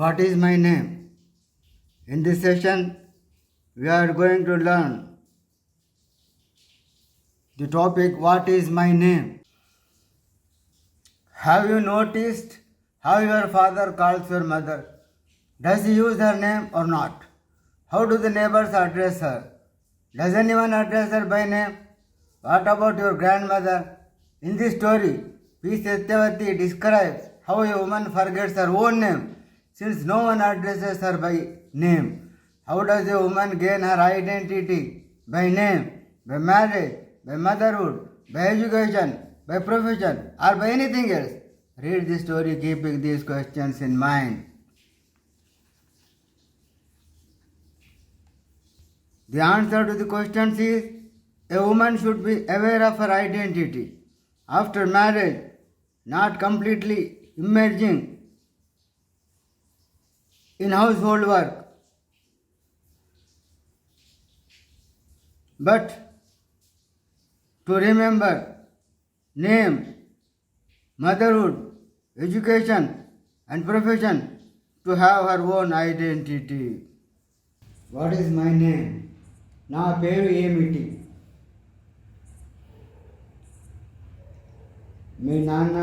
What is my name? In this session, we are going to learn the topic, what is my name? Have you noticed how your father calls your mother? Does he use her name or not? How do the neighbors address her? Does anyone address her by name? What about your grandmother? In this story, P. Satyavati describes how a woman forgets her own name since no one addresses her by name. How does a woman gain her identity? By name, by marriage, by motherhood, by education, by profession, or by anything else? Read the story keeping these questions in mind. The answer to the questions is a woman should be aware of her identity after marriage, not completely immersing in household work, but to remember name, motherhood, education and profession to have her own identity. What is my name? నా పేరు ఏమిటి? మీ నాన్న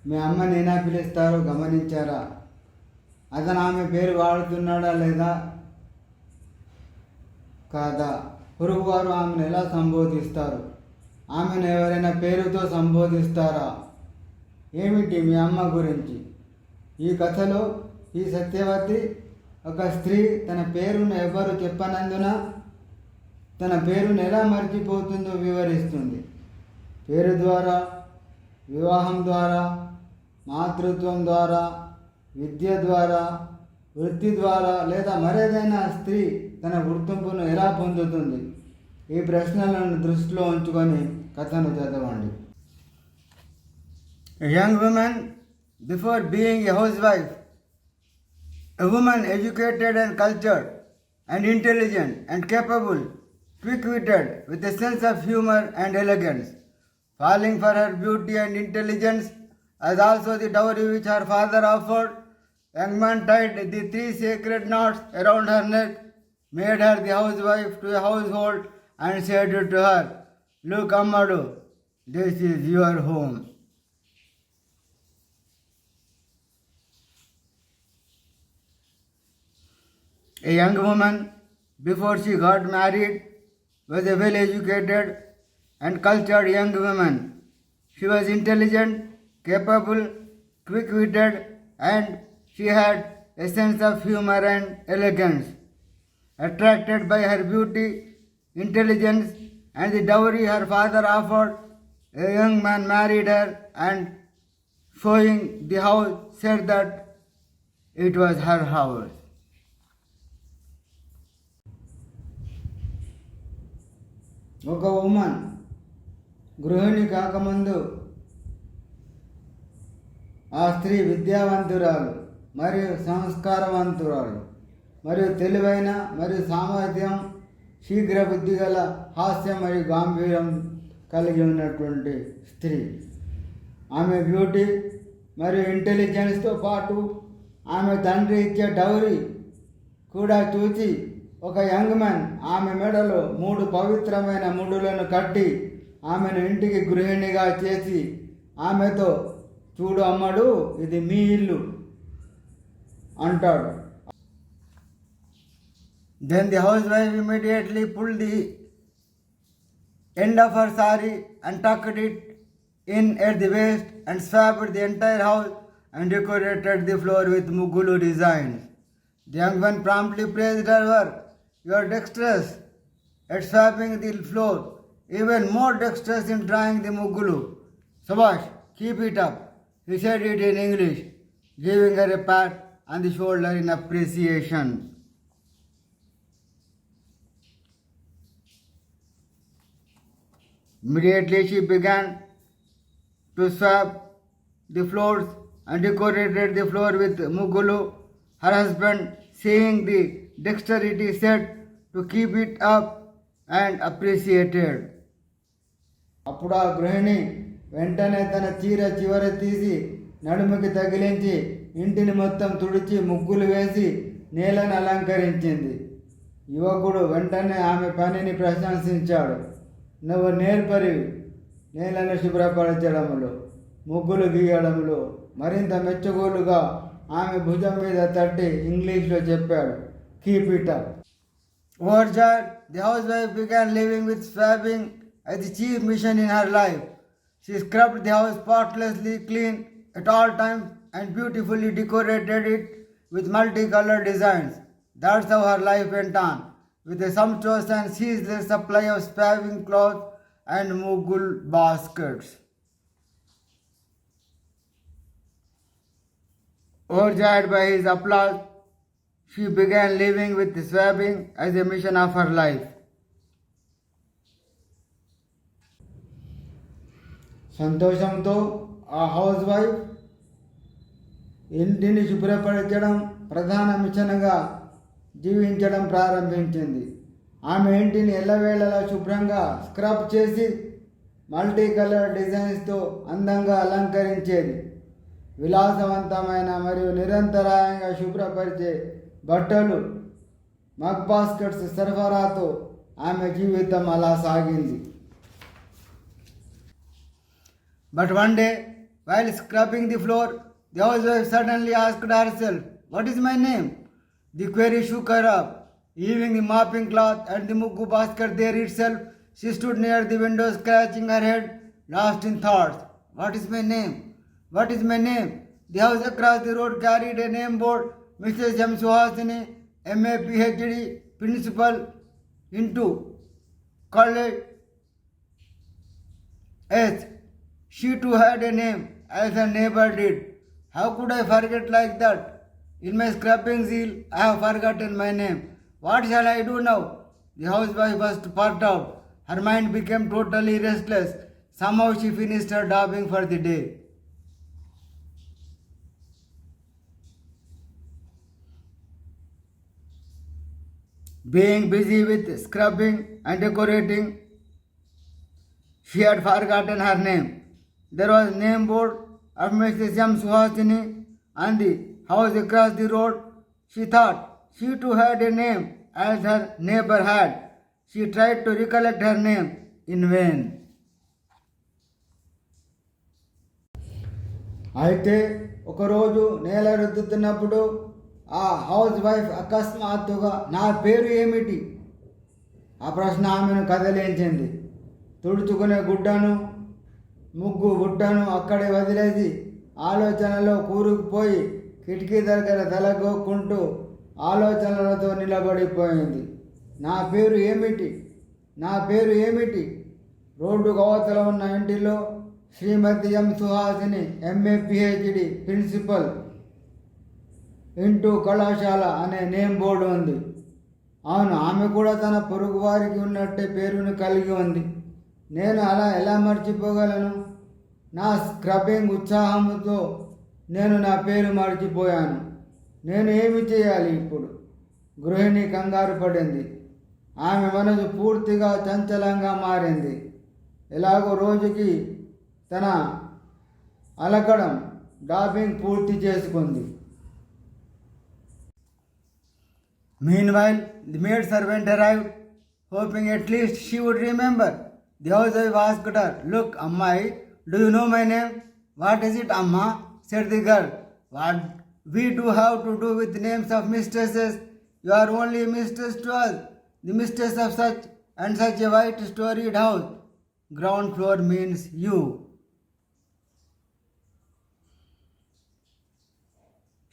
మీ అమ్మని ఎలా పిలుస్తారో గమనించారా? అతను ఆమె పేరు వాడుతున్నాడా లేదా కాదా? పొరుగువారు ఆమెను ఎలా సంబోధిస్తారు? ఆమెను ఎవరైనా పేరుతో సంబోధిస్తారా? ఏమిటి మీ అమ్మ గురించి? ఈ కథలో ఈ సత్యవతి ఒక స్త్రీ తన పేరును ఎవరు చెప్పనందున తన పేరును ఎలా మర్చిపోతుందో వివరిస్తుంది. పేరు ద్వారా, వివాహం ద్వారా, మాతృత్వం ద్వారా, విద్య ద్వారా, వృత్తి ద్వారా లేదా మరేదైనా స్త్రీ తన గుర్తింపును ఎలా పొందుతుంది? ఈ ప్రశ్నలను దృష్టిలో ఉంచుకొని కథను చదవండి. A young woman, before being a housewife, a woman educated and cultured and intelligent and capable, quick-witted, with a sense of humor and elegance. Falling for her beauty and intelligence, as also the dowry which her father offered, young man tied the 3 sacred knots around her neck, made her the housewife to a household, and said to her, "Look, Ammadu, this is your home." A young woman, before she got married, was a well-educated and cultured young woman. She was intelligent, capable, quick-witted, and she had a sense of humor and elegance. Attracted by her beauty, intelligence, and the dowry her father offered, a young man married her and, showing the house, said that it was her house. ఒక women గృహిణి కాకముందు ఆ స్త్రీ విద్యావంతురాలు మరియు సంస్కారవంతురాలు మరియు తెలివైన మరియు సామర్థ్యం, శీఘ్ర బుద్ధి గల హాస్యం మరియు గాంభీర్యం కలిగి ఉన్నటువంటి స్త్రీ. ఆమె బ్యూటీ మరియు ఇంటెలిజెన్స్తో పాటు ఆమె తండ్రి ఇచ్చే డౌరీ కూడా చూసి ఒక యంగ్ మ్యాన్ ఆమె మెడలో 3 పవిత్రమైన ముడులను కట్టి ఆమెను ఇంటికి గృహిణిగా చేసి ఆమెతో, "చూడు అమ్మడు, ఇది మీ ఇల్లు" అంటాడు. Then the housewife immediately pulled the end of her sari and tucked it in at the waist and swept the entire house and decorated the floor with mugulu designs. The young one promptly praised her work. "You are dexterous at sweeping the floor, even more dexterous in drawing the mugulu. Sabash, keep it up," he said it in English, giving her a pat on the shoulder in appreciation. Immediately she began to sweep the floors and decorated the floor with mugulu. Her husband, seeing the dexterity, said to keep it up and appreciated. అప్పుడు ఆ గృహిణి వెంటనే తన చీర చివర తీసి నడుముకి తగిలించి ఇంటిని మొత్తం తుడిచి ముగ్గులు వేసి నేలను అలంకరించింది. యువకుడు వెంటనే ఆమె పనిని ప్రశంసించాడు. నువ్వు నేర్పరివి, నేలను శుభ్రపరచడంలో, ముగ్గులు గీయడంలో. మరింత మెచ్చుకోలుగా ఆమె భుజం మీద తట్టి ఇంగ్లీష్లో చెప్పాడు, keep it up. Overjoyed, the housewife began living with swabbing as the chief mission in her life. She scrubbed the house spotlessly clean at all times and beautifully decorated it with multicolored designs. That's how her life went on, with a sumptuous and ceaseless supply of swabbing cloth and mugul baskets. Overjoyed by his applause, she began living with swabbing as a mission of her life. సంతోషంతో ఆ house wife ఇంటిని శుభ్రపరచడం ప్రధాన మిషన్గా జీవించడం ప్రారంభించింది. ఆమె ఇంటిని ఎల్లవేళలా శుభ్రంగా స్క్రబ్ చేసి మల్టీ కలర్ డిజైన్స్తో అందంగా అలంకరించేది. విలాసవంతమైన మరియు నిరంతరాయంగా శుభ్రపరిచే బట్టలు, మగ్ బాస్కెట్స్ సరఫరాతో ఆమె జీవితం అలా సాగింది. But one day, while scrubbing the floor, the housewife suddenly asked herself, "What is my name?" The query shook her up. Leaving the mopping cloth and the muggu basket there itself, she stood near the window scratching her head, lost in thoughts. What is my name? What is my name? The house across the road carried a name board. Mrs. M. Suhasini, M.A. Ph.D., Principal into College S. She too had a name, as her neighbor did. How could I forget like that? In my scrubbing zeal, I have forgotten my name. What shall I do now? The housewife was perked out. Her mind became totally restless. Somehow she finished her daubing for the day. Being busy with scrubbing and decorating, she had forgotten her name. There was a name board of Mrs. M. Suhasini on the house across the road. She thought she too had a name as her neighbor had. She tried to recollect her name in vain. అయితే ఒకరోజు నేల రుద్దుతున్నప్పుడు ఆ house wife అకస్మాత్తుగా నా పేరు ఏమిటి? ఆ ప్రశ్న ఆమెను కదిలించింది. తుడుచుకునే గుడ్డను, ముగ్గు బుట్టను అక్కడే వదిలేసి ఆలోచనలో కూరుకుపోయి కిటికీ దగ్గర తలగొక్కుంటూ ఆలోచనలతో నిలబడిపోయింది. నా పేరు ఏమిటి? నా పేరు ఏమిటి? రోడ్డు అవతల ఉన్న ఇంటిలో Shrimati M. Suhasini, M.A. Ph.D., principal ఇంటూ కళాశాల అనే నేమ్ బోర్డు ఉంది. అవును, ఆమె కూడా తన పొరుగు వారికి ఉన్నట్టే పేరును కలిగి ఉంది. నేను అలా ఎలా మర్చిపోగలను? నా స్క్రబ్బింగ్ ఉత్సాహంతో నేను నా పేరు మర్చిపోయాను. నేను ఏమి చేయాలి ఇప్పుడు? గృహిణి కంగారు పడింది. ఆమె మనసు పూర్తిగా చంచలంగా మారింది. ఎలాగో రోజుకి తన అలకడం, డాబింగ్ పూర్తి చేసుకుంది. Meanwhile, the maid servant arrived, hoping at least she would remember. The housewife asked her, "Look, Ammai, do you know my name?" "What is it, Amma?" said the girl. "What we do have to do with the names of mistresses? You are only mistress to us, the mistress of such and such a white storied house. Ground floor means you."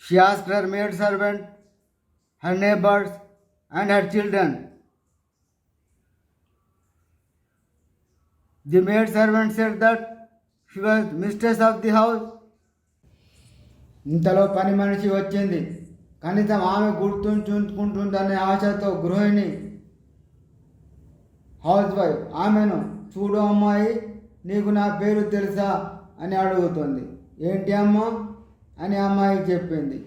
She asked her maid servant, her neighbors, and her children. The maid servant said that she was mistress of the house. ఇంతలో పని మనిషి వచ్చింది. కనీసం ఆమె గుర్తుంచుకుంటుందనే ఆశతో గృహిణి house wife ఆమెను, "చూడు అమ్మాయి, నీకు నా పేరు తెలుసా?" అని అడుగుతుంది. "ఏంటి అమ్మా?" అని అమ్మాయి చెప్పింది.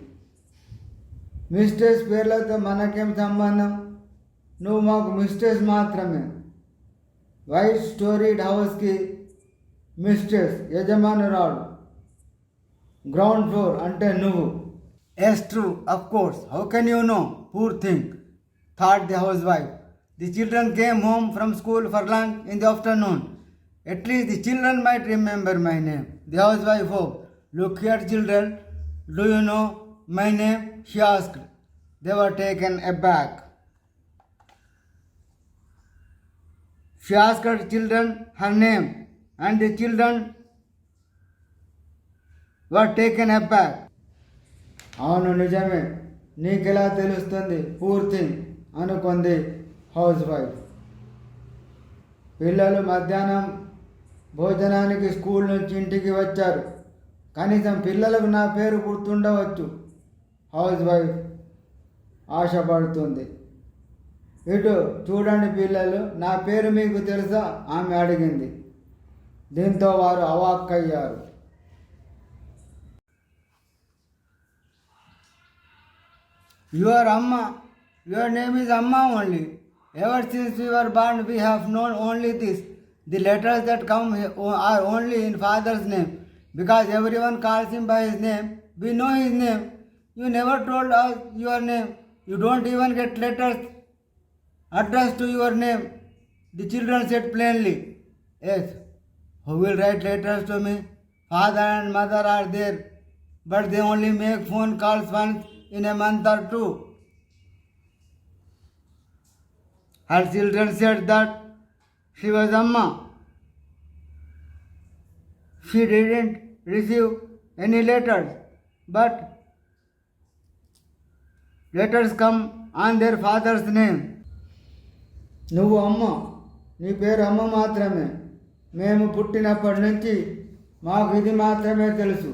"మిస్టర్స్ పేర్లతో మనకేం సంబంధం? నువ్వు మాకు మిస్టర్స్ మాత్రమే. వైట్ స్టోరీడ్ హౌస్కి మిస్టర్స్ యజమానురాలు. గ్రౌండ్ ఫ్లోర్ అంటే నువ్వు." Yes, true, of course. How can you know? Poor thing, thought the housewife. The children came home from school for lunch in the afternoon. At least the children might remember my name. The housewife hoped. Look here, children. Do you know my name? She asked. They were taken aback. She asked her children her name, and the children were taken aback. అవును నిజమే, నీకెలా తెలుస్తుంది? Poor thing అనుకుంది house wife. పిల్లలు మధ్యాహ్నం భోజనానికి school నుంచి ఇంటికి వచ్చారు. కనీసం పిల్లలకు నా పేరు గుర్తుండవచ్చు, హౌస్ వైఫ్ ఆశపడుతుంది. ఇటు చూడండి పిల్లలు, నా పేరు మీకు తెలుసా? ఆమె అడిగింది. దీంతో వారు అవాక్కయ్యారు. Your Amma, your name is Amma only. Ever since we were born, we have known only this. The letters that come are only in father's name. Because everyone calls him by his name, we know his name. You never told us your name. You don't even get letters addressed to your name. The children said plainly. Yes, who will write letters to me? Father and mother are there, but they only make phone calls once in a month or two. Her children said that she was Amma. She didn't receive any letters, but letters come on their father's name. నువ్వు అమ్మ, నీ పేరు అమ్మ మాత్రమే. మేము పుట్టినప్పటి నుంచి మాకు ఇది మాత్రమే తెలుసు.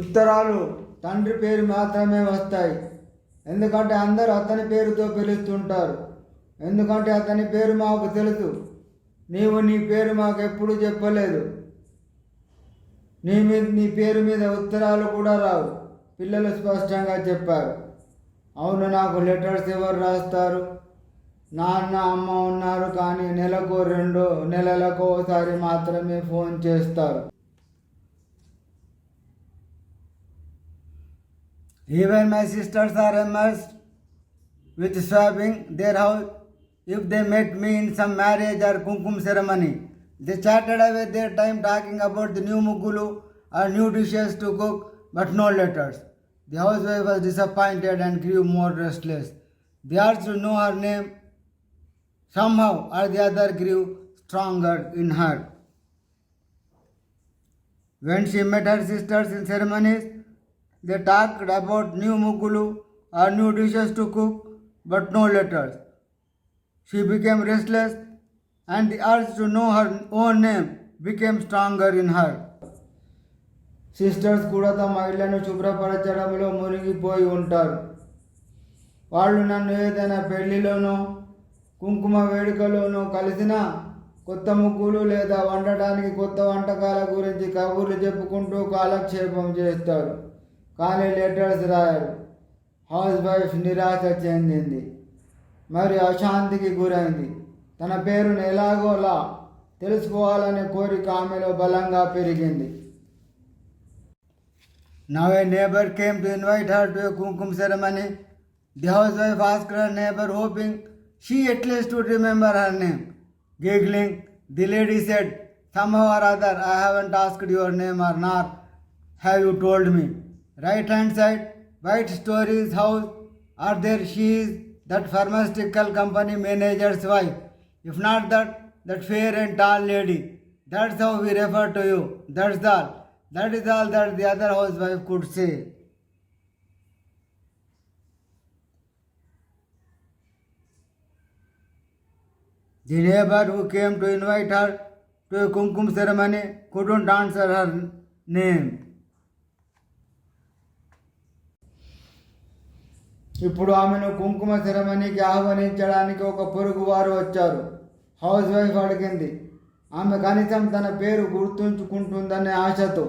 ఉత్తరాలు తండ్రి పేరు మాత్రమే వస్తాయి. ఎందుకంటే అందరూ అతని పేరుతో పిలుస్తుంటారు. ఎందుకంటే అతని పేరు మాకు తెలుసు. నీవు నీ పేరు మాకు ఎప్పుడూ చెప్పలేదు. నీ పేరు మీద ఉత్తరాలు కూడా రావు, పిల్లలు స్పష్టంగా చెప్పారు. అవును, నాకు లెటర్స్ ఎవరు రాస్తారు? నాన్న అమ్మ ఉన్నారు, కానీ నెలకో 2 నెలలకో ఒకసారి మాత్రమే ఫోన్ చేస్తారు. Even my sisters are immersed with swapping their house if they met me in some marriage or kumkum ceremony. They chatted away their time talking about the new mugulu or new dishes to cook, but no letters. The housewife was disappointed and grew more restless. The urge to know her name somehow or the other grew stronger in her. When she met her sisters in ceremonies, they talked about new mugulu or new dishes to cook, but no letters. She became restless, and the urge to know her own name became stronger in her. Sisters కూడా తమ ఇళ్లను శుభ్రపరచడంలో మునిగిపోయి ఉంటారు. వాళ్ళు నన్ను ఏదైనా పెళ్లిలోనో కుంకుమ వేడుకలోనో కలిసినా కొత్త ముగ్గులు లేదా వండటానికి కొత్త వంటకాల గురించి కబుర్లు చెప్పుకుంటూ కాలక్షేపం చేస్తారు, కానీ లెటర్స్ రాయరు. హౌస్ వైఫ్ నిరాశ చెందింది మరియు అశాంతికి గురైంది. తన పేరును ఎలాగోలా తెలుసుకోవాలనే కోరిక ఆమెలో బలంగా పెరిగింది. Now a neighbor came to invite her to a kumkum ceremony. The housewife asked her neighbor, hoping she at least would remember her name. Giggling, the lady said, somehow or other, I haven't asked your name or nor have you told me. Right hand side, White Stories house, are there? She is that pharmaceutical company manager's wife. If not that fair and tall lady. That's how we refer to you. That's all. That is all that the other housewife could say. The neighbor who came to invite her to a kumkum ceremony couldn't answer her name. ఇప్పుడు ఆమెను కుంకుమ సెరమనీకి ఆహ్వానించడానికి ఒక పొరుగువారు వచ్చారు. House wife అడిగింది. ఆమె కనీసం తన పేరు గుర్తుంచుకుంటుందనే ఆశతో.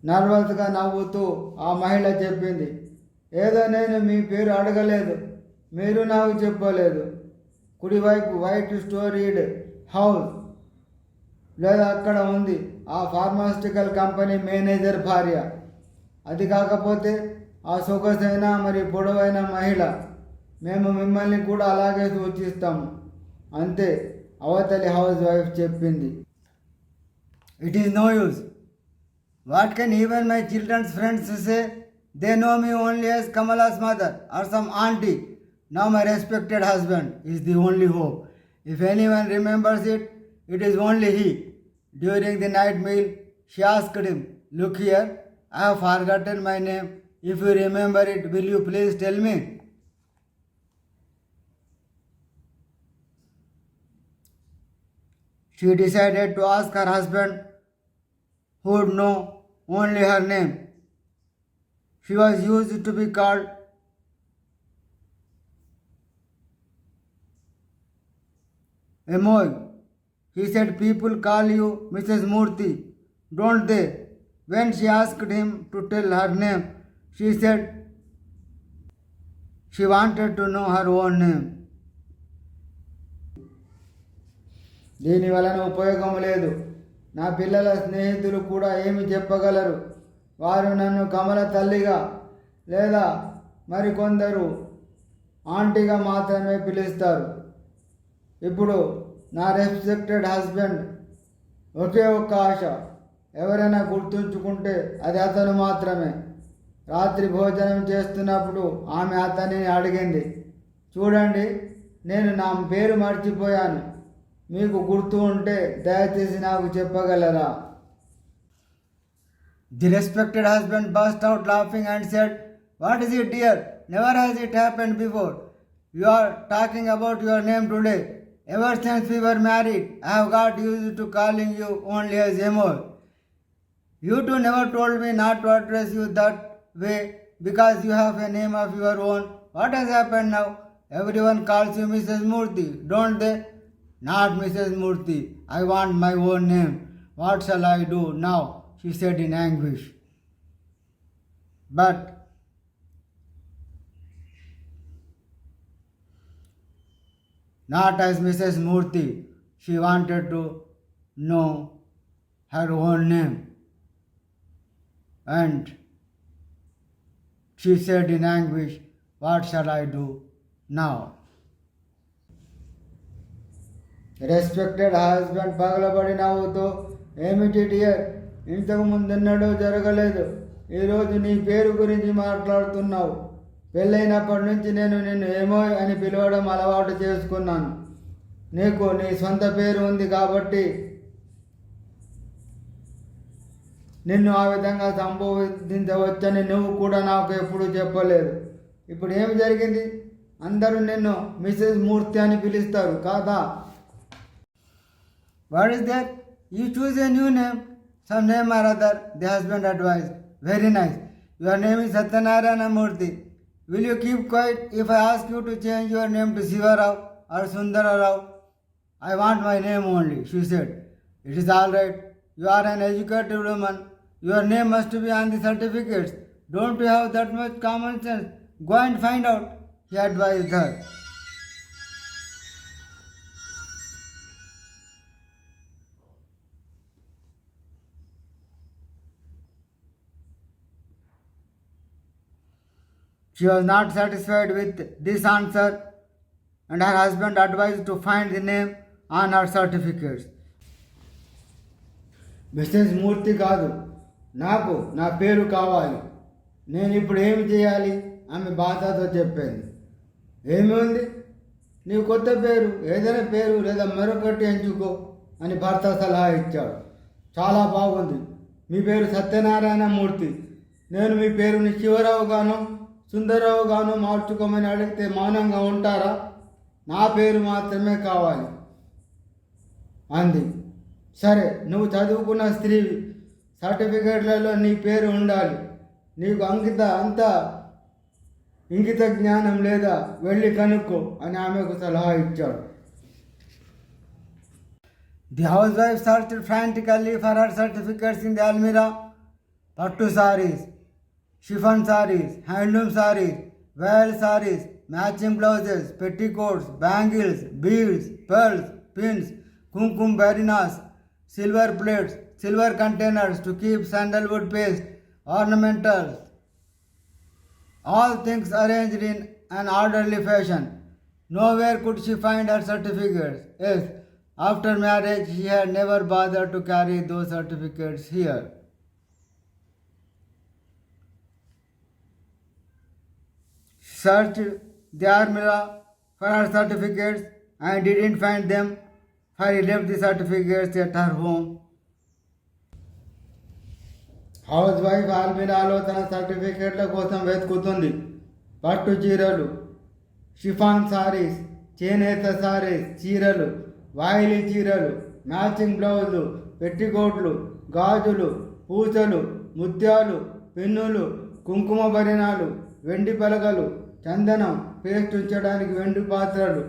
నర్వస్గా నవ్వుతూ ఆ మహిళ చెప్పింది, ఏదో నేను మీ పేరు అడగలేదు, మీరు నాకు చెప్పలేదు. కుడివైపు వైట్ స్టోరీడ్ హౌస్, లేదా అక్కడ ఉంది ఆ ఫార్మాస్యూటికల్ కంపెనీ మేనేజర్ భార్య. అది కాకపోతే ఆ సొగసైన మరి పొడవైన మహిళ. మేము మిమ్మల్ని కూడా అలాగే సూచిస్తాము. అంతే అవతలి హౌస్ వైఫ్ చెప్పింది. It is no use. What can even my childrens friends say? They know me only as Kamala's mother or some aunty. Now my respected husband is the only hope. If anyone remembers it, it is only he. During the night meal, she asked him, "Look here, I have forgotten my name. If you remember it, will you please tell me?" She decided to ask her husband, who would know only her name. She was used to be called Emoy. He said, "People call you Mrs. Murthy, don't they?" When she asked him to tell her name, she said she wanted to know her own name. దీని వలన ఉపయోగం లేదు. నా పిల్లల స్నేహితులు కూడా ఏమి చెప్పగలరు? వారు నన్ను కమల తల్లిగా లేదా మరికొందరు ఆంటీగా మాత్రమే పిలుస్తారు. ఇప్పుడు నా రెస్పెక్టెడ్ హస్బెండ్ ఒకే ఒక్క ఆశ, ఎవరైనా గుర్తుంచుకుంటే అది అతను మాత్రమే. రాత్రి భోజనం చేస్తున్నప్పుడు ఆమె అతనిని అడిగింది, "చూడండి, నేను నా పేరు మర్చిపోయాను. మీకు గుర్తు ఉంటే దయచేసి నాకు చెప్పగలరా?" The respected husband burst out laughing and said, "What is it, dear? Never has it happened before. You are talking about your name today. Ever since we were married, I have got used to calling you only as Emoy. You two never told me not to address you that way because you have a name of your own. What has happened now? Everyone calls you Mrs. Murthy, don't they?" "Not Mrs. Murthy. I want my own name. What shall I do now?" she said in anguish. But not as Mrs. Murthy. She wanted to know her own name. And she said in anguish, "What shall I do now?" Respected husband పగలబడి నవ్వుతూ, "ఏమిటి dear, ఇంతకు ముందున్నడూ జరగలేదు. ఈరోజు నీ పేరు గురించి మాట్లాడుతున్నావు. పెళ్ళైనప్పటి నుంచి నేను నిన్ను ఏమోయ్ అని పిలవడం అలవాటు చేసుకున్నాను. నీకు నీ సొంత పేరు ఉంది కాబట్టి నిన్ను ఆ విధంగా సంబోధించవచ్చని నువ్వు కూడా నాకు ఎప్పుడూ చెప్పలేదు. ఇప్పుడు ఏమి జరిగింది? అందరూ నిన్ను మిసెస్ మూర్తి అని పిలుస్తారు కాదా?" "What is that? You choose a new name, some name or other," the husband advised. "Very nice. Your name is Satyanarayana Murthy. Will you keep quiet if I ask you to change your name to Sivarao or Sundara Rao?" "I want my name only," she said. "It is all right. You are an educated woman. Your name must be on the certificates. Don't you have that much common sense? Go and find out," he advised her. She was not satisfied with this answer, and her husband advised to find the name on her certificates. "Mrs Murthy కాదు, నాకు నా పేరు కావాలి. నేను ఇప్పుడు ఏమి చేయాలి?" ఆమె బాధతో చెప్పింది. "ఏమి ఉంది, నీవు కొత్త పేరు, ఏదైనా పేరు లేదా మరొకటి ఎంచుకో" అని భర్త సలహా ఇచ్చాడు. "చాలా బాగుంది. మీ పేరు సత్యనారాయణ మూర్తి. నేను మీ పేరుని శివరావు గాను సుందరరావు గాను మార్చుకోమని అడిగితే మౌనంగా ఉంటారా? నా పేరు మాత్రమే కావాలి" అంది. "సరే, నువ్వు చదువుకున్న స్త్రీవి. సర్టిఫికేట్లలో నీ పేరు ఉండాలి. నీకు ఇంగిత జ్ఞానం లేదా? వెళ్ళి కనుక్కో" అని ఆమెకు సలహా ఇచ్చాడు. The housewife searched frantically for her certificates in the almirah. Pattu sarees, chiffon sarees, handloom sarees, veil sarees, matching blouses, petticoats, bangles, beads, pearls, pins, kumkum barinas, silver plates, silver containers to keep sandalwood paste, ornamentals, all things arranged in an orderly fashion. Nowhere could she find her certificates. Yes, after marriage, she had never bothered to carry those certificates here. Searched the almirah for her certificates and didn't find them, for he left the certificates at her home. Housewife ఆల్మిరాలో తన సర్టిఫికేట్ల కోసం వెతుకుతుంది. పట్టు చీరలు, chiffon saris, చేనేత సారీస్, చీరలు, వాయిలీ చీరలు, matching బ్లౌజులు, పెట్టికోట్లు, గాజులు, పూసలు, ముత్యాలు, పిన్నులు, కుంకుమ భరిణాలు, వెండి పలకలు, చందనం, పేస్ట్ ఉంచడానికి వెండి పాత్రలు,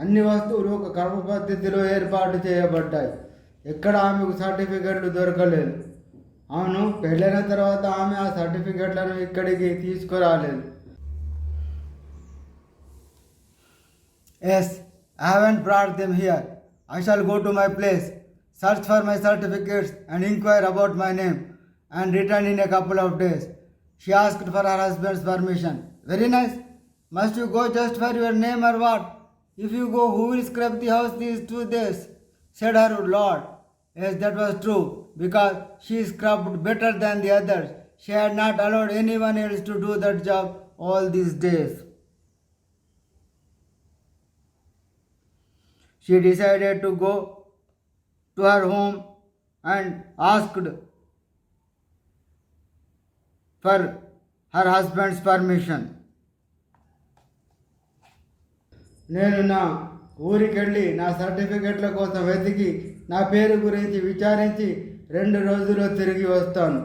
అన్ని వస్తువులు ఒక క్రమ పద్ధతిలో ఏర్పాటు చేయబడ్డాయి. ఎక్కడ ఆమెకు సర్టిఫికెట్లు దొరకలేదు. అవును, పెళ్ళైన తర్వాత ఆమె ఆ సర్టిఫికెట్లను ఇక్కడికి తీసుకురాలేదు. Yes, I haven't brought them here. I shall go to my place, search for my certificates and inquire about my name and return in a couple of days. She asked for her husband's permission. Very nice. Must you go just for your name or what? If you go, who will scrub the house these 2 days? Said her lord. Yes, that was true, because she scrubbed better than the others. She had not allowed anyone else to do that job all these days. She decided to go to her home and asked for her husband's permission. నేను నా ఊరికెళ్ళి నా సర్టిఫికెట్ల కోసం వెతికి నా పేరు గురించి విచారించి 2 రోజుల్లో తిరిగి వస్తాను.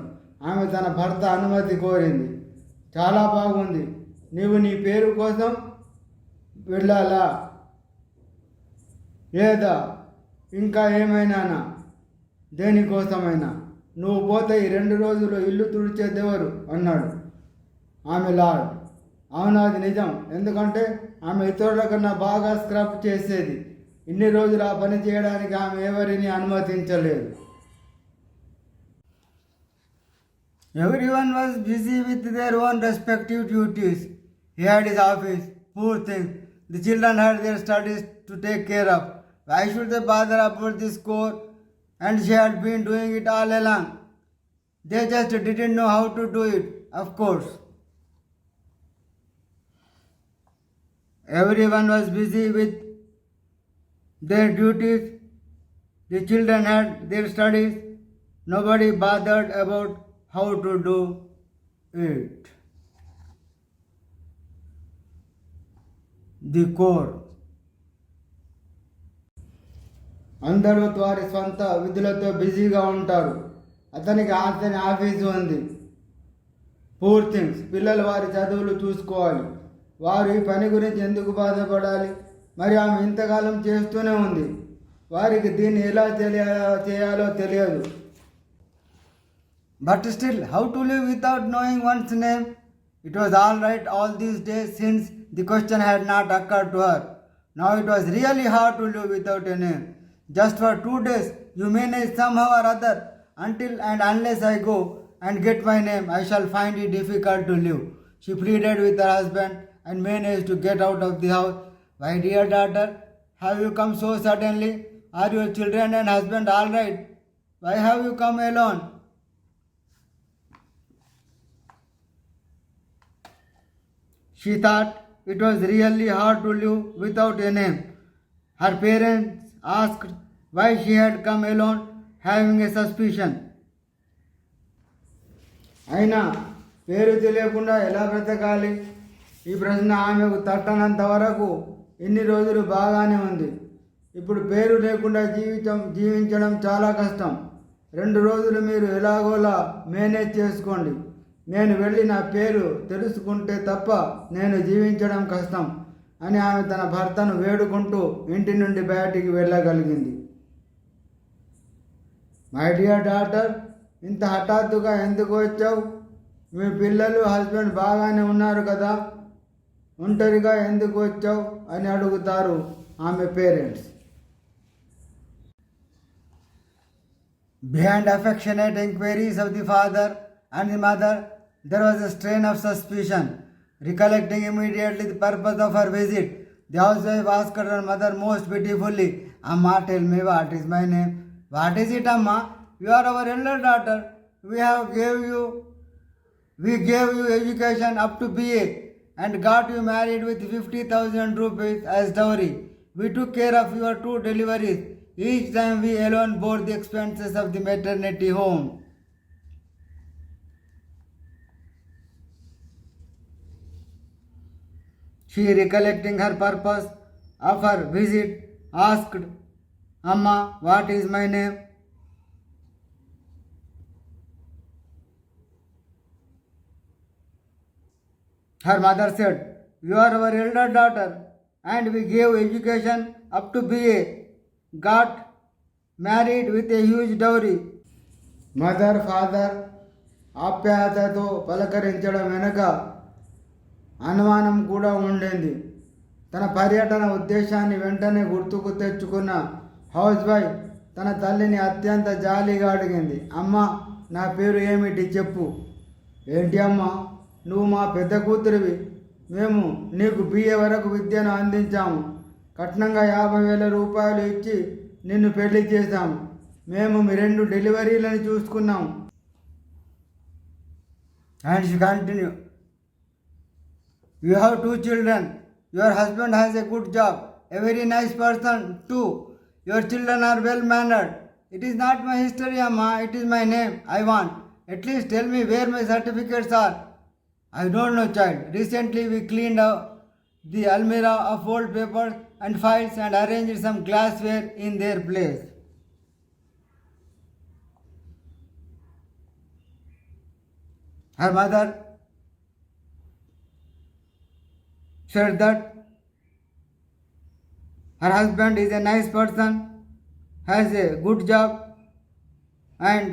ఆమె తన భర్త అనుమతి కోరింది. చాలా బాగుంది. నీవు నీ పేరు కోసం వెళ్ళాలా, లేదా ఇంకా ఏమైనానా? దేనికోసమైనా? నువ్వు పోతే ఈ 2 రోజులు ఇల్లు తుడిచేదెవరు అన్నాడు ఆమె లార్డ్. అవును, అది నిజం. ఎందుకంటే ఆమె ఇతరుల కన్నా బాగా స్క్రబ్ చేసేది. ఇన్ని రోజులు ఆ పని చేయడానికి ఆమె ఎవరిని అనుమతించలేదు. Everyone was busy with their own respective duties. He had his office. Poor thing. The children had their studies to take care of. Why should they bother about this score? And she had been doing it all along. They just didn't know how to do it, of course. Everyone was busy with their duties. The children had their studies. Nobody bothered about how to do it. The core. అందరూ వారి స్వంత విధులతో బిజీగా ఉంటారు. అతనికి office ఉంది. Poor things. పిల్లలు వారి చదువులు చూసుకోవాలి. వారు ఈ పని గురించి ఎందుకు బాధపడాలి? మరి ఆమె ఇంతకాలం చేస్తూనే ఉంది. వారికి దీన్ని ఎలా చేయాలో తెలియదు. But still, how to live without knowing one's name? It was all right all these days since the question had not occurred to her. Now it was really hard to live without a name. Just for 2 days, you manage somehow or other. Until and unless I go and get my name, I shall find it difficult to live. She pleaded with her husband and managed to get out of the house. Why, dear daughter, have you come so suddenly? Are your children and husband all right? Why have you come alone? She thought it was really hard to live without a name. Her parents asked why she had come alone, having a suspicion. అయినా పేరు తెలియకుండా ఎలా బ్రతకాలి? ఈ ప్రశ్న ఆమెకు తట్టనంత వరకు ఇన్ని రోజులు బాగానే ఉంది. ఇప్పుడు పేరు లేకుండా జీవించడం చాలా కష్టం. 2 రోజులు మీరు ఎలాగోలా మేనేజ్ చేసుకోండి. నేను వెళ్ళి నా పేరు తెలుసుకుంటే తప్ప నేను జీవించడం కష్టం అని ఆమె తన భర్తను వేడుకుంటూ ఇంటి నుండి బయటికి వెళ్ళగలిగింది. మై డియర్ డాటర్, ఇంత హఠాత్తుగా ఎందుకు వచ్చావు? మీ పిల్లలు హస్బెండ్ బాగానే ఉన్నారు కదా, ఒంటరిగా ఎందుకు వచ్చావు అని అడుగుతారు ఆమె parents. Behind affectionate inquiries of the father and the mother, there was a strain of suspicion. Recollecting immediately the purpose of her visit, the housewife asked her mother most pitifully, Amma, tell me what is my name? What is it, Amma? You are our elder daughter. We gave you education up to BA and got you married with 50,000 rupees as dowry. We took care of your two deliveries. Each time we alone bore the expenses of the maternity home. She, recollecting her purpose of her visit, asked, Amma, what is my name? Her mother said, You are our elder daughter, and we gave education up to BA, got married with a huge dowry. Mother father ఆప్యాయతతో పలకరించడం వెనుక అనుమానం కూడా ఉండేది. తన పర్యటన ఉద్దేశాన్ని వెంటనే గుర్తుకు తెచ్చుకున్న హౌస్ వైఫ్ తన తల్లిని అత్యంత జాలిగా అడిగింది. అమ్మ, నా పేరు ఏమిటి చెప్పు. ఏంటి అమ్మ, నువ్వు మా పెద్ద కూతురివి. మేము నీకు బిఏ వరకు విద్యను అందించాము. కట్నంగా 50,000 రూపాయలు ఇచ్చి నిన్ను పెళ్లి చేశాము. మేము మీ 2 డెలివరీలను చూసుకున్నాము. And she continue, you have 2 children. Your husband has a good job, a very nice person too. Your children are well mannered. It is not my history, Amma, it is my name I want. At least tell me where my certificates are. I don't know, child. Recently we cleaned out the almirah of old papers and files and arranged some glassware in their place. Her mother said that her husband is a nice person, has a good job, and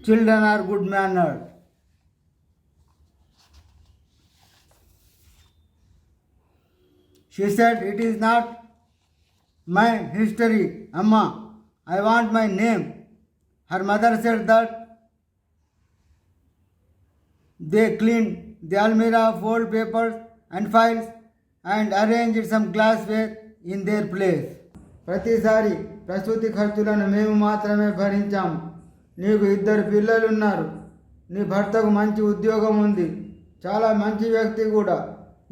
children are good mannered. She said, It is not my history, Amma. I want my name. Her mother said that they cleaned the almirah of old papers and files and arranged some glassware in their place. ప్రతిసారి ప్రసూతి ఖర్చులను మేము మాత్రమే భరించాము. నీకు 2 పిల్లలున్నారు. నీ భర్తకు మంచి ఉద్యోగం ఉంది. చాలా మంచి వ్యక్తి కూడా.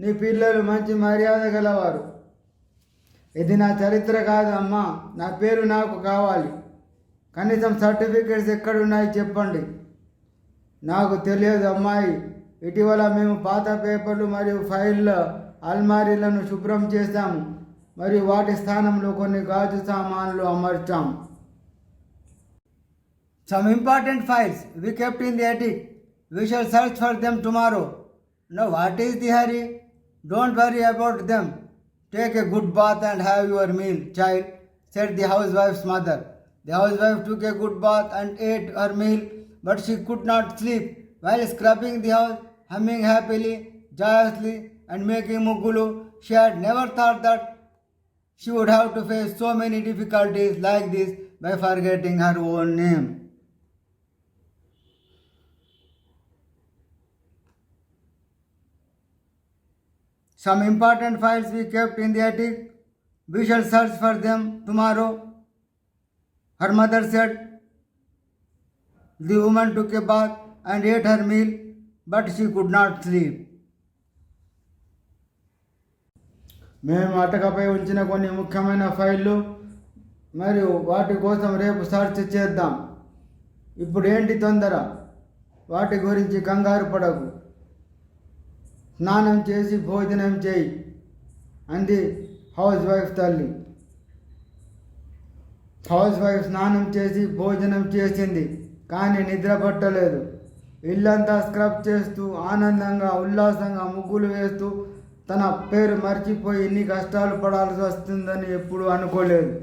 నీ పిల్లలు మంచి మర్యాద గలవారు. ఇది నా చరిత్ర కాదు అమ్మా. నా పేరు నాకు కావాలి. కనీసం సర్టిఫికేట్స్ ఎక్కడున్నాయి చెప్పండి. నాకు తెలియదు అమ్మాయి. ఇటీవల మేము పాత పేపర్లు మరియు ఫైళ్ళ అల్మారీలను శుభ్రం చేశాము మరియు వాటి స్థానంలో కొన్ని గాజు సామాన్లు అమర్చాము. Some important files we kept in the attic. We shall search for them tomorrow. Now what is the hurry? Don't worry about them. Take a good bath and have your meal, child, said the housewife's mother. The housewife took a good bath and ate her meal, but she could not sleep. While scrubbing the house, humming happily, joyously, and making mugulu, she had never thought that she would have to face so many difficulties like this by forgetting her own name. Some important files we kept in the attic. We shall search for them tomorrow, her mother said. The woman took a bath and ate her meal, but she could not sleep. మేము అటకపై ఉంచిన కొన్ని ముఖ్యమైన ఫైళ్ళు మరియు వాటి కోసం రేపు search చేద్దాం. ఇప్పుడు ఏంటి తొందర? వాటి గురించి కంగారు పడకు. స్నానం చేసి భోజనం చేయి అంది హౌస్ వైఫ్ తల్లి. హౌస్ వైఫ్ స్నానం చేసి భోజనం చేసింది, కానీ నిద్ర పట్టలేదు. ఇల్లంతా స్క్రబ్ చేస్తూ ఆనందంగా ఉల్లాసంగా ముగ్గులు వేస్తూ తన పేరు మర్చిపోయి ఇన్ని కష్టాలు పడాల్సి వస్తుందని ఎప్పుడూ అనుకోలేదు.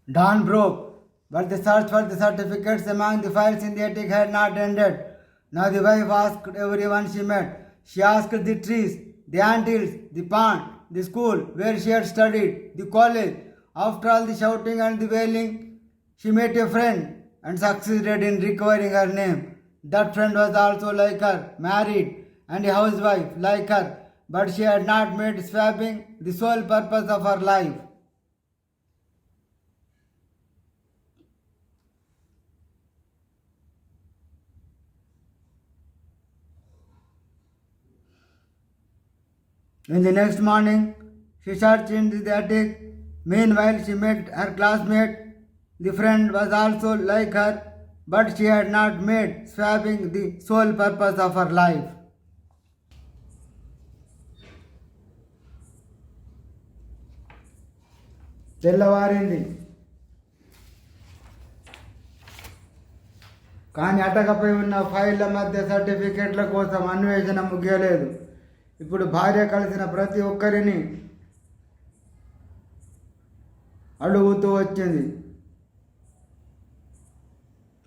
Dawn broke, but the search for the certificates among the files in the attic had not ended. Now the wife asked everyone she met. She asked the trees, the anthills, the pond, the school where she had studied, the college, After all the shouting and the wailing, she met a friend and succeeded in recovering her name. That friend was also like her, married and a housewife like her, but she had not made swapping the sole purpose of her life. In the next morning, she searched in the attic. Meanwhile, she met her classmate. The friend was also like her, but she had not made swapping the sole purpose of her life. తెల్లవారింది కానీ అటకపై ఉన్న ఫైళ్ల మధ్య సర్టిఫికెట్ల కోసం అన్వేషణ ముగియలేదు. ఇప్పుడు భార్య కలిసిన ప్రతి ఒక్కరిని అడుగుతూ వచ్చింది.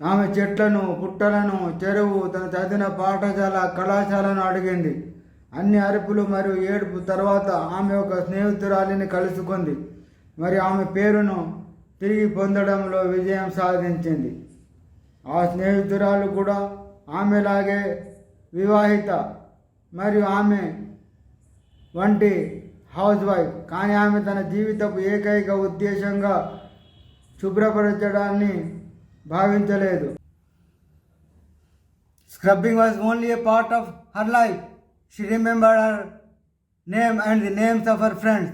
ఆమె చెట్లను, పుట్టలను, చెరువు, తను చదివిన పాఠశాల, కళాశాలను అడిగింది. అన్ని అరుపులు మరియు ఏడుపు తర్వాత ఆమె ఒక స్నేహితురాలిని కలుసుకుంది. మరి ఆమె పేరును తిరిగి పొందడంలో విజయం సాధించింది. ఆ స్నేహితురాలు కూడా ఆమెలాగే వివాహిత మరియు ఆమె వంటి హౌస్ వైఫ్. కానీ ఆమె తన జీవితపు ఏకైక ఉద్దేశంగా శుభ్రపరచడాన్ని భావించలేదు. Scrubbing was only a part of her life. She remembered her name and the names of her friends.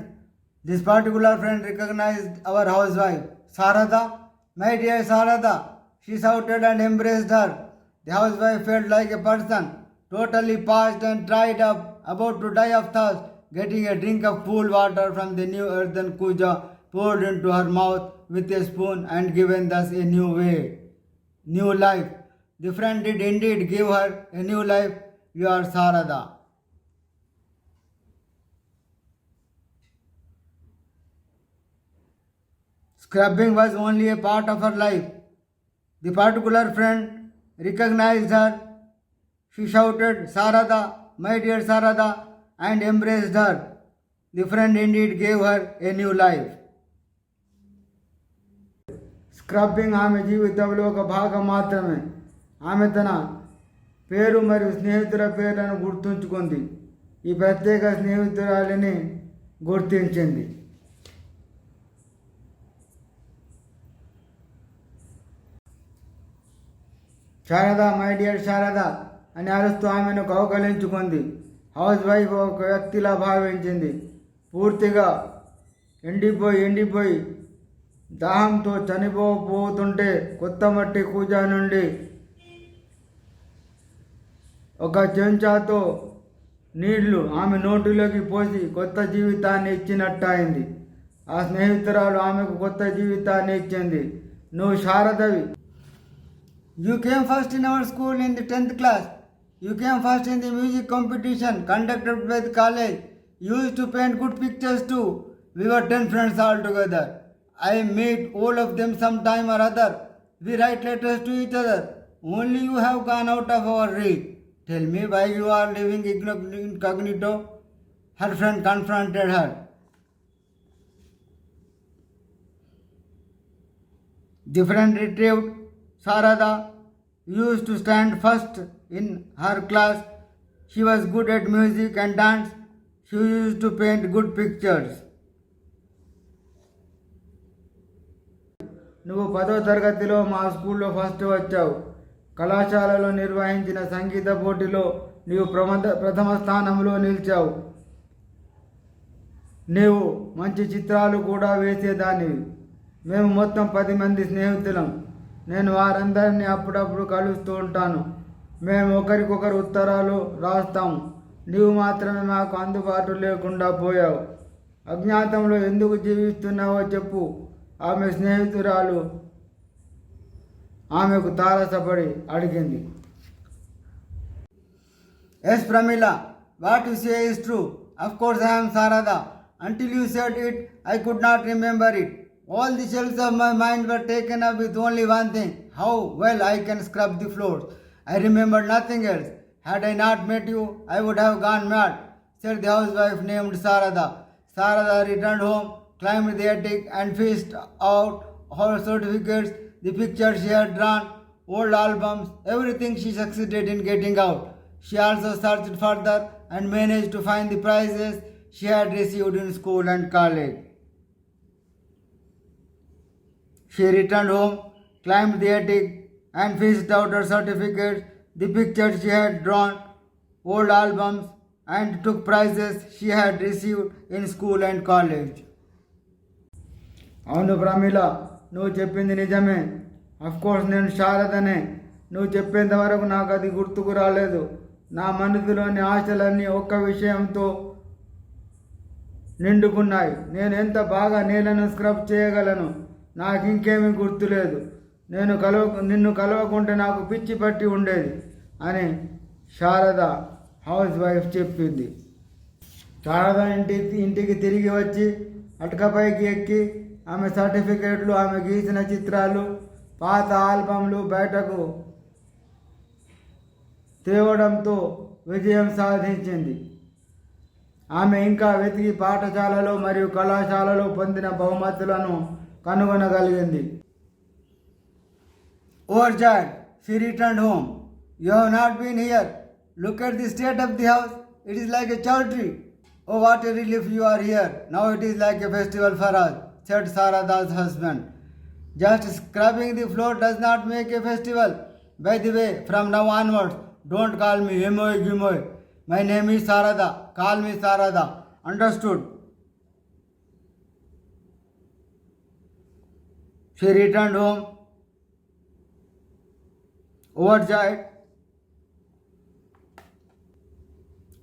This particular friend recognized our housewife, Sarada. My dear Sarada, she shouted and embraced her. The housewife felt like a person, totally parched and dried up, about to die of thirst. Getting a drink of cool water from the new earthen kuja poured into her mouth with a spoon and given thus a new life. The friend did indeed give her a new life. You are Sarada. Scrubbing was only a part of her life. The particular friend recognized her. She shouted, Sarada, my dear Sarada, and embraced her. The friend indeed gave her a new life. Scrubbing ఆమె జీవితంలో ఒక భాగం మాత్రమే. ఆమె తన పేరు మరియు స్నేహితుల పేర్లను గుర్తుంచుకుంది. ఈ ప్రత్యేక స్నేహితురాలిని గుర్తించింది. శారద, మై డియర్ శారద అని అరుస్తూ ఆమెను కౌగలించుకుంది. హౌస్ వైఫ్ ఒక వ్యక్తిలా భావించింది. పూర్తిగా ఎండిపోయి దాహంతో చనిపోతుంటే కొత్త మట్టి కూజా నుండి ఒక చెంచాతో నీళ్లు ఆమె నోటిలోకి పోసి కొత్త జీవితాన్ని ఇచ్చినట్టయింది. ఆ స్నేహితురాలు ఆమెకు కొత్త జీవితాన్ని ఇచ్చింది. నువ్వు శారదవి. You came first in our school in the 10th class. You came first in the music competition conducted by the college. You used to paint good pictures too. We were 10 friends all together. I meet all of them sometime or other. We write letters to each other. Only you have gone out of our reach. Tell me why you are living incognito. Her friend confronted her. The friend retrieved. Sarada used to stand first in her class. She was good at music and dance. She used to paint good pictures. నువ్వు 10వ తరగతిలో మా స్కూల్లో first వచ్చావు. కళాశాలలో నిర్వహించిన సంగీత పోటీలో నీవు ప్రథమ స్థానంలో నిలిచావు. నీవు మంచి చిత్రాలు కూడా వేసేదానివి. మేము మొత్తం 10 మంది స్నేహితులం. నేను వారందరినీ అప్పుడప్పుడు కలుస్తూ ఉంటాను. మేము ఒకరికొకరు ఉత్తరాలు రాస్తాము. నీవు మాత్రమే మాకు అందుబాటు లేకుండా పోయావు. అజ్ఞాతంలో ఎందుకు జీవిస్తున్నావో చెప్పు. ఆమె స్నేహితురాలు ఆమెకు తారసపడి అడిగింది. Yes, Pramila, what you say is true. Of course I am Sarada. Until you said it, I could not remember it. All the shells of my mind were taken up with only one thing, how well I can scrub the floors. I remembered nothing else. Had I not met you, I would have gone mad, said the housewife named Sarada. Sarada returned home climbed the attic and fished out her certificates, the pictures she had drawn, old albums, everything she succeeded in getting out. She also searched further and managed to find the prizes she had received in school and college. She returned home, climbed the attic, and fished out her certificates, the pictures she had drawn, old albums, and took prizes she had received in school and college. అవును ప్రమీల, నువ్వు చెప్పింది నిజమే. Course నేను శారదనే. నువ్వు చెప్పేంత వరకు నాకు అది గుర్తుకు రాలేదు. నా మనసులోని ఆశలన్నీ ఒక్క విషయంతో నిండుకున్నాయి. నేను ఎంత బాగా నేలను స్క్రబ్ చేయగలను, నాకు ఇంకేమీ గుర్తులేదు. నిన్ను కలవకుంటే నాకు పిచ్చి పట్టి ఉండేది అని శారద హౌస్ వైఫ్ చెప్పింది. శారద ఇంటికి తిరిగి వచ్చి అటకపైకి ఎక్కి ఆమె సర్టిఫికేట్లు, ఆమె గీసిన చిత్రాలు, పాత ఆల్బమ్లు బయటకు తేవడంతో విజయం సాధించింది. ఆమె ఇంకా వెతికి పాఠశాలలో మరియు కళాశాలలో పొందిన బహుమతులను కనుగొనగలిగింది. Overjoyed, she returned home. You have not been here. Look at the state of the house. It is like a chowdhury. Oh, what a relief you are here. Now it is like a festival for us, said Sarada's husband. Just scrubbing the floor does not make a festival. By the way, from now onwards, don't call me Hemoy Gimoy. My name is Sarada. Call me Sarada. Understood? She returned home, overjoyed.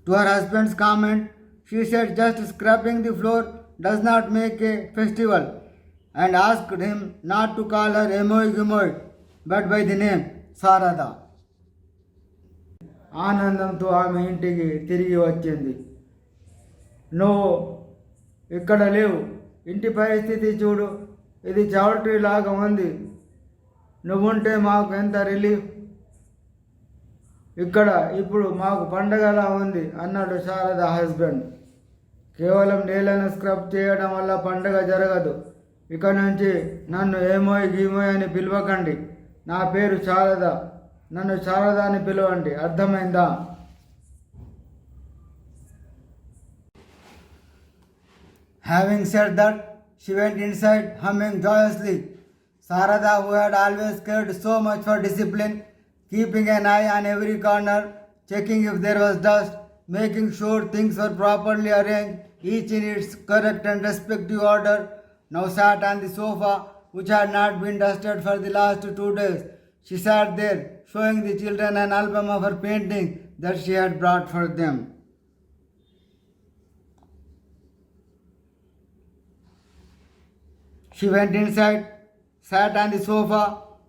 To her husband's comment, she said just scrubbing the floor does not make a festival, and asked him not to call her Emoy Gimoy, but by the name Sarada. ఆనందంతో ఆమె ఇంటికి తిరిగి వచ్చింది. నువ్వు ఇక్కడ లేవు, ఇంటి పరిస్థితి చూడు, ఇది చౌల్ట్రీ లాగా ఉంది. నువ్వుంటే మాకు ఎంత రిలీఫ్. ఇక్కడ ఇప్పుడు మాకు పండగలా ఉంది అన్నాడు శారద హస్బెండ్. కేవలం నేలను స్క్రబ్ చేయడం వల్ల పండగ జరగదు. ఇక నుంచి నన్ను ఏమోయ్ గీమోయ్ అని పిలవకండి. నా పేరు శారద, నన్ను శారద అని పిలవండి. అర్థమైందా? Having said that, she went inside humming joyously. Sarada, who had always cared so much for discipline, keeping an eye on every corner, checking if there was dust, making sure things were properly arranged, each in its correct and respective order, now sat on the sofa, which had not been dusted for the last 2 days. She sat there, showing the children an album of her paintings that she had brought for them. She went inside, sat on the sofa,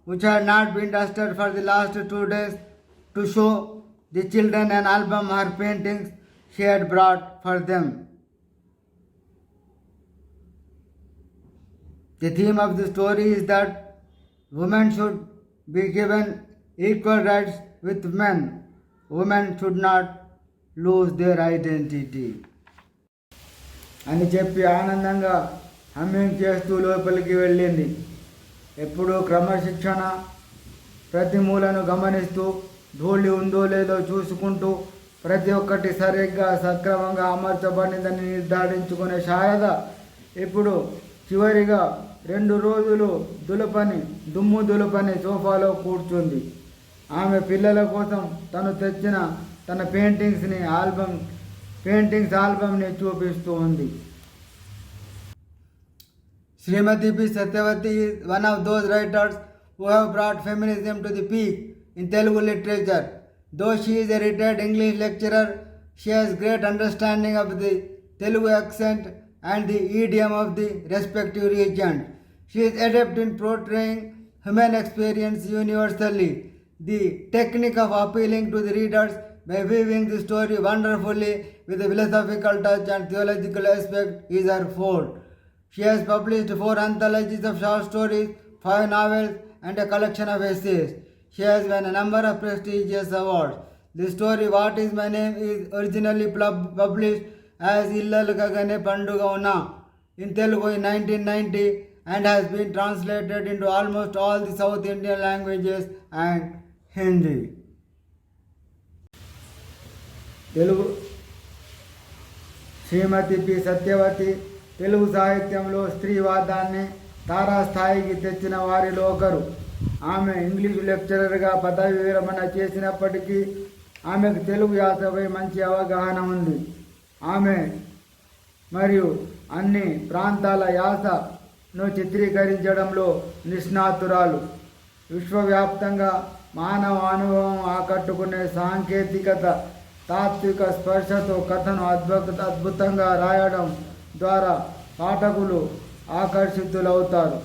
which had not been dusted for the last 2 days, to show the children an album of her paintings she had brought for them. The theme of the story is that women should be given equal rights with men. Women should not lose their identity. అని చెప్పి ఆనందంగా humming చేస్తూ లోపలికి వెళ్ళింది. ఎప్పుడూ క్రమశిక్షణ, ప్రతి మూలను గమనిస్తూ, ధూళి ఉందో లేదో చూసుకుంటూ, ప్రతి ఒక్కటి సరిగ్గా సక్రమంగా అమర్చబడిందని నిర్ధారించుకునే శారద ఇప్పుడు చివరిగా 2 రోజులు దుమ్ము దులుపని సోఫాలో కూర్చుంది. ఆమె పిల్లల కోసం తను తెచ్చిన తన పెయింటింగ్స్ ఆల్బమ్ని చూపిస్తూ ఉంది. Srimati P. Satyavati is one of those writers who have brought feminism to the peak in Telugu literature. Though she is a retired English lecturer, she has great understanding of the Telugu accent and the idiom of the respective regions. She is adept in portraying human experience universally. The technique of appealing to the readers by weaving the story wonderfully with a philosophical touch and theological aspect is her forte. She has published 4 anthologies of short stories, 5 novels, and a collection of essays. She has won a number of prestigious awards. The story What Is My Name is originally published as Illal Gagane Panduga Una in Telugu in 1990 and has been translated into almost all the South Indian languages and Hindi. Telugu Srimati P Satyavathi Telugu సాహిత్యంలో స్త్రీవాదాన్ని తారాస్థాయికి తెచ్చిన వారిలో ఒకరు. ఆమె English లెక్చరర్గా పదవి విరమణ చేసినప్పటికీ ఆమెకు తెలుగు యాసపై మంచి అవగాహన ఉంది. ఆమె మరియు అన్ని ప్రాంతాల యాసను చిత్రీకరించడంలో నిష్ణాతురాలు. విశ్వవ్యాప్తంగా మానవ అనుభవం ఆకట్టుకునే సాంకేతికత, తాత్విక స్పర్శతో కథను అద్భుతంగా రాయడం ద్వారా పాఠకులు ఆకర్షితులవుతారు.